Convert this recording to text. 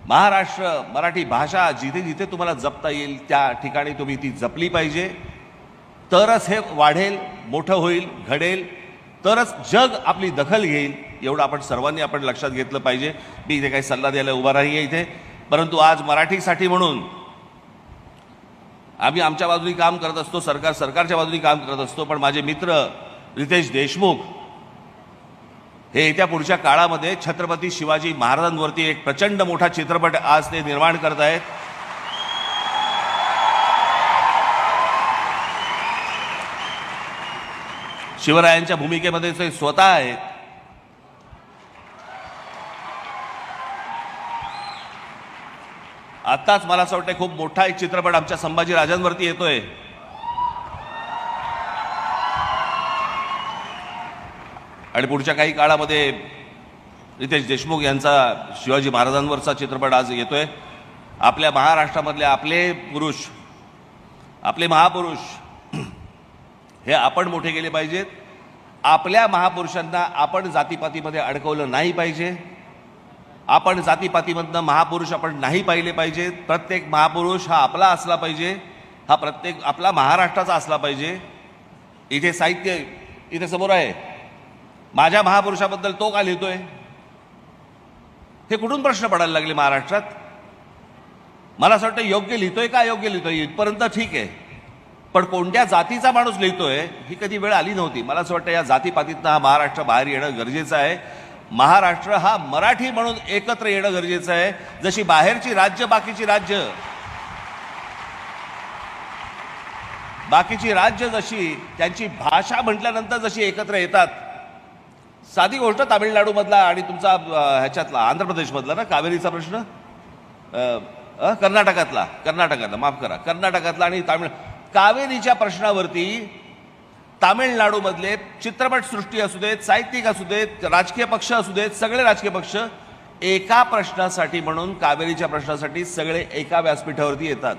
महाराष्ट्र मराठी भाषा जिथे जिथे तुम्हाला जपता येईल त्या ठिकाणी तुम्ही ती जपली पाहिजे, तरच हे वाढेल, मोठं होईल, घडेल, तरच जग आपली दखल घेईल. एवढं आपण सर्वांनी लक्षात घेतलं पाहिजे. मी इथे काही सल्ला द्यायला उभा नाही आहे इथे, परंतु आज मराठीसाठी म्हणून आम्ही आमच्या बाजूनी काम करत असतो, सरकारच्या बाजूनी काम करत असतो. पण माझे मित्र रितेश देशमुख हे येत्या पुढच्या काळामध्ये छत्रपती शिवाजी महाराजांवरती एक प्रचंड मोठा चित्रपट आज ते निर्माण करत आहेत. शिवरायांच्या भूमिकेमध्ये ते स्वतः आहेत. आत्ताच मला असं वाटतं खूप मोठा एक चित्रपट आमच्या संभाजी राजांवरती येतोय. आणि पुढच्या काही काळामध्ये रितेश देशमुख यांचा शिवाजी महाराजांवरचा चित्रपट आज येतोय. आपल्या महाराष्ट्रामधले आपले पुरुष, आपले महापुरुष हे आपण मोठे केले पाहिजेत. आपल्या महापुरुषांना आपण जातीपातीमध्ये अडकवलं नाही पाहिजे. आपण जातीपातीमधनं महापुरुष आपण नाही पाहिले पाहिजेत. प्रत्येक महापुरुष हा आपला असला पाहिजे, हा प्रत्येक आपला महाराष्ट्राचा असला पाहिजे. इथे साहित्य इथे समोर आहे. माझ्या महापुरुषाबद्दल तो का लिहितोय? हे कुठून प्रश्न पडायला लागले महाराष्ट्रात? मला असं वाटतं योग्य लिहितोय का अयोग्य लिहितोय इथपर्यंत ठीक आहे, पण कोणत्या जातीचा माणूस लिहितोय ही कधी वेळ आली नव्हती. मला असं वाटतं या जातीपातीतनं हा महाराष्ट्र बाहेर येणं गरजेचं आहे. महाराष्ट्र हा मराठी म्हणून एकत्र येणं गरजेचं आहे. जशी बाहेरची राज्य बाकीची राज्य जशी त्यांची भाषा म्हटल्यानंतर जशी एकत्र येतात. साधी गोष्ट तामिळनाडूमधला आणि तुमचा ह्याच्यातला आंध्र प्रदेशमधला ना कावेरीचा प्रश्न, कर्नाटकातला माफ करा, कर्नाटकातला आणि कावेरीच्या प्रश्नावरती तामिळनाडूमधले चित्रपटसृष्टी असू देत, साहित्यिक असू देत, राजकीय पक्ष असू देत, सगळे राजकीय पक्ष एका प्रश्नासाठी म्हणून कावेरीच्या प्रश्नासाठी सगळे एका व्यासपीठावरती येतात.